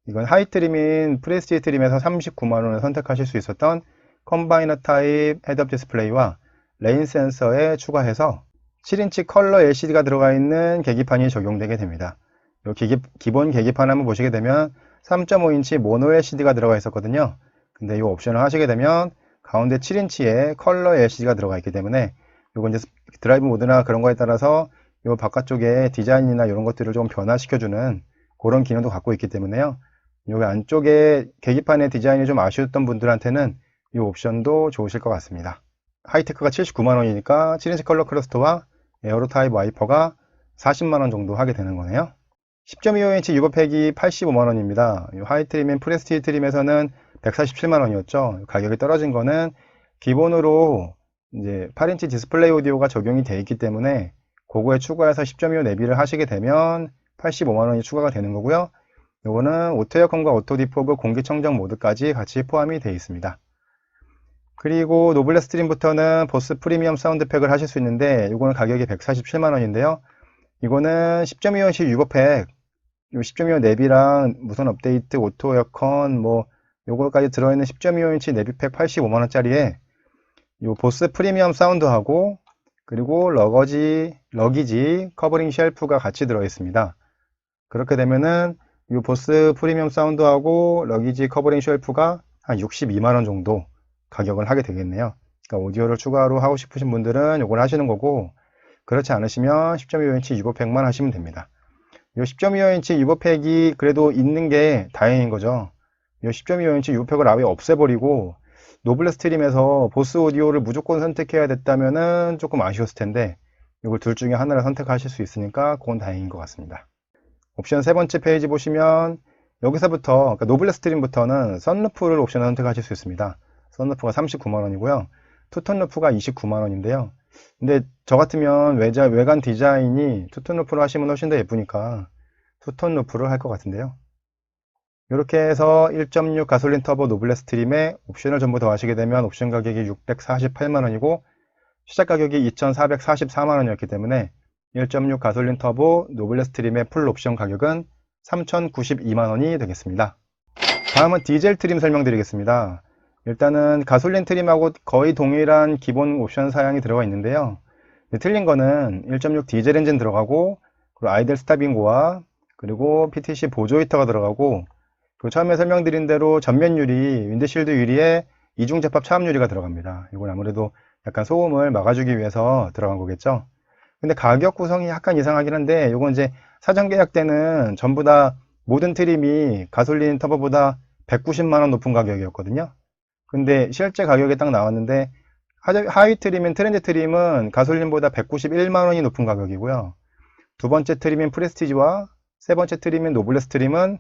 이건 하이트림인 프레스티지 트림에서 39만원을 선택하실 수 있었던 컴바이너 타입 헤드업 디스플레이와 레인 센서에 추가해서 7인치 컬러 LCD가 들어가 있는 계기판이 적용되게 됩니다. 이 기본 계기판 한번 보시게 되면 3.5인치 모노 LCD가 들어가 있었거든요. 근데 이 옵션을 하시게 되면 가운데 7인치의 컬러 LCD가 들어가 있기 때문에 이건 이제 드라이브 모드나 그런 거에 따라서 이 바깥쪽에 디자인이나 이런 것들을 좀 변화시켜주는 그런 기능도 갖고 있기 때문에요. 여기 안쪽에 계기판의 디자인이 좀 아쉬웠던 분들한테는 이 옵션도 좋으실 것 같습니다. 하이테크가 79만원이니까 7인치 컬러 클러스터와 에어로 타입 와이퍼가 40만원 정도 하게 되는 거네요. 10.25인치 유버팩이 85만원입니다. 하이트림인 프레스티지 트림에서는 147만원이었죠. 가격이 떨어진 거는 기본으로 이제 8인치 디스플레이 오디오가 적용이 되어 있기 때문에 그거에 추가해서 10.25 내비를 하시게 되면 85만원이 추가가 되는 거고요. 요거는 오토 에어컨과 오토 디포그 공기청정 모드까지 같이 포함이 되어 있습니다. 그리고 노블레스트림부터는 보스 프리미엄 사운드팩을 하실 수 있는데 이거는 가격이 147만원인데요. 이거는 10.25인치 유버팩, 10.25 내비랑 무선 업데이트, 오토 에어컨, 뭐 요거까지 들어있는 10.25인치 내비팩 85만원짜리에 요 보스 프리미엄 사운드하고 그리고 러기지 커버링 쉘프가 같이 들어있습니다. 그렇게 되면은 이 보스 프리미엄 사운드하고 러기지 커버링 쉘프가 한 62만원 정도 가격을 하게 되겠네요. 그러니까 오디오를 추가로 하고 싶으신 분들은 이걸 하시는 거고, 그렇지 않으시면 10.25인치 유버팩만 하시면 됩니다. 이 10.25인치 유버팩이 그래도 있는 게 다행인 거죠. 이 10.25인치 유버팩을 아예 없애버리고 노블레스트림에서 보스 오디오를 무조건 선택해야 됐다면은 조금 아쉬웠을 텐데 이걸 둘 중에 하나를 선택하실 수 있으니까 그건 다행인 것 같습니다. 옵션 세 번째 페이지 보시면 여기서부터 그러니까 노블레스트림부터는 선루프를 옵션을 선택하실 수 있습니다. 선루프가 39만원이고요. 투톤 루프가 29만원인데요. 근데 저 같으면 외관 디자인이 투톤 루프로 하시면 훨씬 더 예쁘니까 투톤 루프를 할 것 같은데요. 이렇게 해서 1.6 가솔린 터보 노블레스트림의 옵션을 전부 더 하시게 되면 옵션 가격이 648만원이고 시작 가격이 2,444만원이었기 때문에 1.6 가솔린 터보 노블레스트림의 풀 옵션 가격은 3,092만원이 되겠습니다. 다음은 디젤 트림 설명드리겠습니다. 일단은 가솔린 트림하고 거의 동일한 기본 옵션 사양이 들어가 있는데요. 틀린 거는 1.6 디젤 엔진 들어가고 그리고 아이들 스타빙고와 그리고 PTC 보조 히터가 들어가고 그리고 처음에 설명드린 대로 전면 유리, 윈드실드 유리에 이중 접합 차압 유리가 들어갑니다. 이건 아무래도 약간 소음을 막아주기 위해서 들어간 거겠죠. 근데 가격 구성이 약간 이상하긴 한데 이건 이제 사전 계약 때는 전부 다 모든 트림이 가솔린 터보보다 190만원 높은 가격이었거든요. 근데 실제 가격이 딱 나왔는데 하이 트림인 트렌드 트림은 가솔린보다 191만원이 높은 가격이고요. 두 번째 트림인 프레스티지와 세 번째 트림인 노블레스 트림은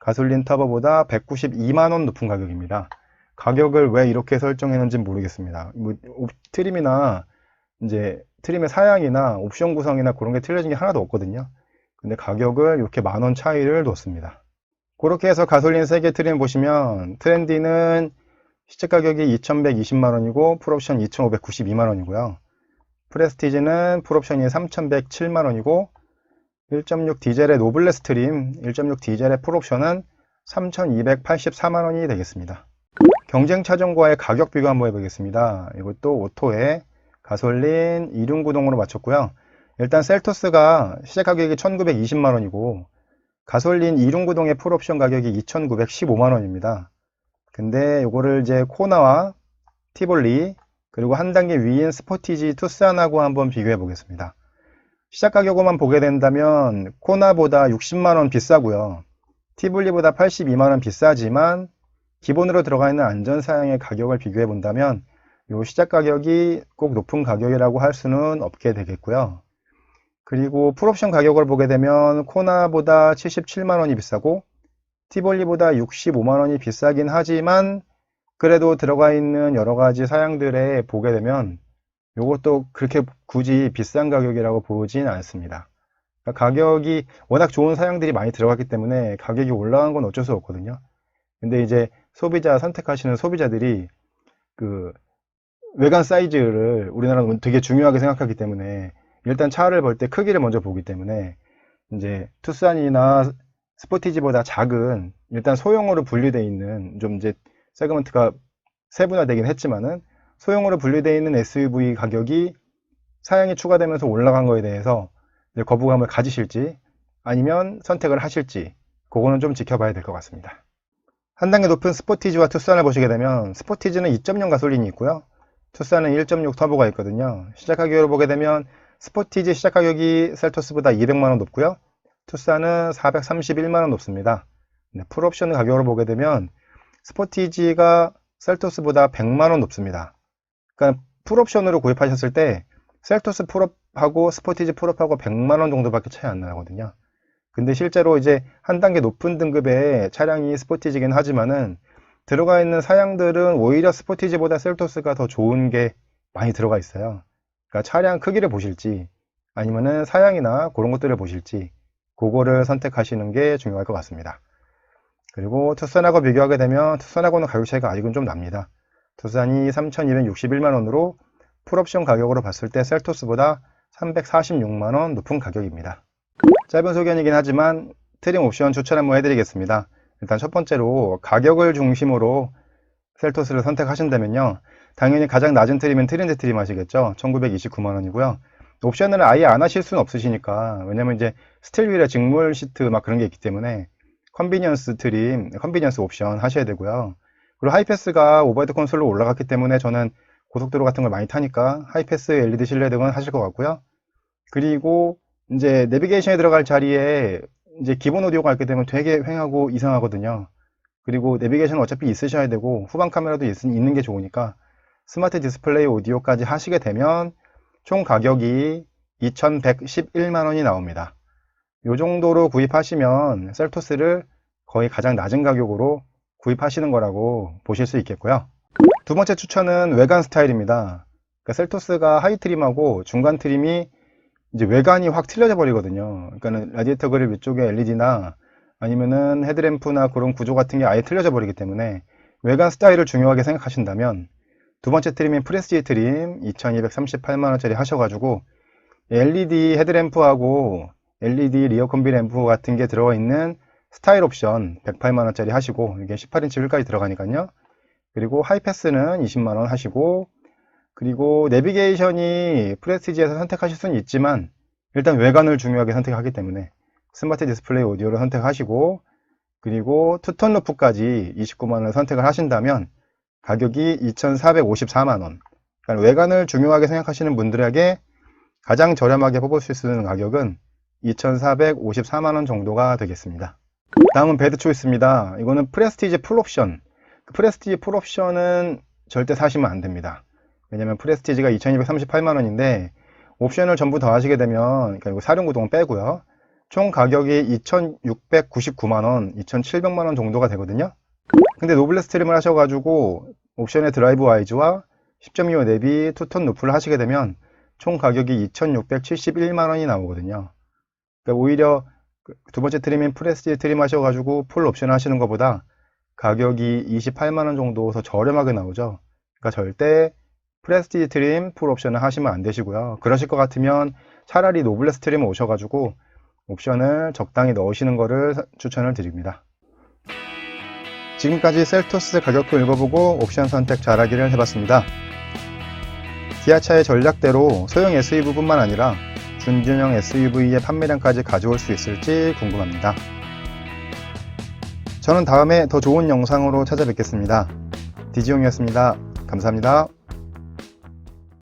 가솔린 터보보다 192만원 높은 가격입니다. 가격을 왜 이렇게 설정했는지 모르겠습니다. 뭐 트림이나 이제 트림의 사양이나 옵션 구성이나 그런 게 틀려진 게 하나도 없거든요. 근데 가격을 이렇게 만원 차이를 뒀습니다. 그렇게 해서 가솔린 3개 트림 보시면 트렌디는 시책 가격이 2,120만원이고 풀옵션 2,592만원이고요. 프레스티지는 풀옵션이 3,107만원이고 1.6 디젤의 노블레스 트림 1.6 디젤의 풀옵션은 3,284만원이 되겠습니다. 경쟁 차종과의 가격 비교 한번 해보겠습니다. 이것도 오토에 가솔린 2륜구동으로 맞췄고요. 일단 셀토스가 시작 가격이 1,920만원이고 가솔린 2륜구동의 풀옵션 가격이 2,915만원입니다. 근데 이거를 이제 코나와 티볼리 그리고 한 단계 위인 스포티지 투싼하고 한번 비교해 보겠습니다. 시작 가격으로만 보게 된다면 코나보다 60만원 비싸고요. 티볼리보다 82만원 비싸지만 기본으로 들어가 있는 안전사양의 가격을 비교해 본다면 이 시작 가격이 꼭 높은 가격이라고 할 수는 없게 되겠고요. 그리고 풀옵션 가격을 보게 되면 코나보다 77만원이 비싸고 티볼리보다 65만원이 비싸긴 하지만 그래도 들어가 있는 여러가지 사양들에 보게 되면 이것도 그렇게 굳이 비싼 가격이라고 보진 않습니다. 그러니까 가격이 워낙 좋은 사양들이 많이 들어갔기 때문에 가격이 올라간 건 어쩔 수 없거든요. 근데 이제 선택하시는 소비자들이 그 외관 사이즈를 우리나라는 되게 중요하게 생각하기 때문에 일단 차를 볼 때 크기를 먼저 보기 때문에 이제 투싼이나 스포티지보다 작은 일단 소형으로 분류되어 있는 좀 이제 세그먼트가 세분화되긴 했지만은 소형으로 분류되어 있는 SUV 가격이 사양이 추가되면서 올라간 거에 대해서 이제 거부감을 가지실지 아니면 선택을 하실지 그거는 좀 지켜봐야 될 것 같습니다. 한 단계 높은 스포티지와 투싼을 보시게 되면 스포티지는 2.0 가솔린이 있고요. 투싼은 1.6 터보가 있거든요. 시작 가격으로 보게 되면 스포티지 시작 가격이 셀토스보다 200만원 높고요. 투싼은 431만원 높습니다. 풀옵션 가격으로 보게 되면 스포티지가 셀토스보다 100만원 높습니다. 그러니까 풀옵션으로 구입하셨을 때 셀토스 풀업하고 스포티지 풀업하고 100만원 정도밖에 차이 안 나거든요. 근데 실제로 이제 한 단계 높은 등급의 차량이 스포티지긴 하지만은 들어가 있는 사양들은 오히려 스포티지보다 셀토스가 더 좋은 게 많이 들어가 있어요. 그러니까 차량 크기를 보실지 아니면은 사양이나 그런 것들을 보실지 그거를 선택하시는 게 중요할 것 같습니다. 그리고 투싼하고 비교하게 되면 투싼하고는 가격 차이가 아직은 좀 납니다. 투싼이 3,261만원으로 풀옵션 가격으로 봤을 때 셀토스보다 346만원 높은 가격입니다. 짧은 소견이긴 하지만 트림 옵션 추천 한번 해드리겠습니다. 일단 첫 번째로 가격을 중심으로 셀토스를 선택하신다면요. 당연히 가장 낮은 트림은 트렌드 트림 하시겠죠. 1929만원이고요. 옵션을 아예 안 하실 수는 없으시니까, 왜냐면 이제 스틸 휠에 직물 시트 막 그런 게 있기 때문에 컨비니언스 트림, 컨비니언스 옵션 하셔야 되고요. 그리고 하이패스가 오버헤드 콘솔로 올라갔기 때문에 저는 고속도로 같은 걸 많이 타니까 하이패스 LED 실내 등은 하실 것 같고요. 그리고 이제 내비게이션에 들어갈 자리에 이제 기본 오디오가 있게 되면 되게 휑하고 이상하거든요. 그리고 내비게이션 어차피 있으셔야 되고 후방 카메라도 있는 게 좋으니까 스마트 디스플레이 오디오까지 하시게 되면 총 가격이 2,111만원이 나옵니다. 이 정도로 구입하시면 셀토스를 거의 가장 낮은 가격으로 구입하시는 거라고 보실 수 있겠고요. 두 번째 추천은 외관 스타일입니다. 그러니까 셀토스가 하이 트림하고 중간 트림이 이제 외관이 확 틀려져 버리거든요. 그러니까는 라디에이터 그릴 위쪽에 LED나 아니면은 헤드램프나 그런 구조 같은 게 아예 틀려져 버리기 때문에 외관 스타일을 중요하게 생각하신다면 두 번째 트림인 프레스티지 트림 2,238만원짜리 하셔가지고 LED 헤드램프하고 LED 리어 콤비 램프 같은 게 들어가 있는 스타일 옵션 108만원짜리 하시고 이게 18인치 휠까지 들어가니까요. 그리고 하이패스는 20만원 하시고 그리고 내비게이션이 프레스티지에서 선택하실 수는 있지만 일단 외관을 중요하게 선택하기 때문에 스마트 디스플레이 오디오를 선택하시고 그리고 투톤 루프까지 29만원을 선택을 하신다면 가격이 2,454만원. 그러니까 외관을 중요하게 생각하시는 분들에게 가장 저렴하게 뽑을 수 있는 가격은 2,454만원 정도가 되겠습니다. 다음은 배드 초이스입니다. 이거는 프레스티지 풀옵션. 프레스티지 풀옵션은 절대 사시면 안 됩니다. 왜냐면 프레스티지가 2,238만원인데 옵션을 전부 더 하시게 되면, 그러니까 이거 사륜구동은 빼고요, 총 가격이 2,699만원, 2,700만원 정도가 되거든요. 근데 노블레스 트림을 하셔가지고 옵션의 드라이브 와이즈와 10.25 내비 투톤 루프를 하시게 되면 총 가격이 2,671만원이 나오거든요. 그러니까 오히려 두 번째 트림인 프레스티지 트림 하셔가지고 풀 옵션 하시는 것보다 가격이 28만원 정도 더 저렴하게 나오죠. 그러니까 절대 프레스티지 트림 풀 옵션을 하시면 안 되시고요. 그러실 것 같으면 차라리 노블레스 트림을 오셔가지고 옵션을 적당히 넣으시는 거를 추천을 드립니다. 지금까지 셀토스 가격표 읽어보고 옵션 선택 잘하기를 해봤습니다. 기아차의 전략대로 소형 SUV뿐만 아니라 준중형 SUV의 판매량까지 가져올 수 있을지 궁금합니다. 저는 다음에 더 좋은 영상으로 찾아뵙겠습니다. 디지용이었습니다. 감사합니다.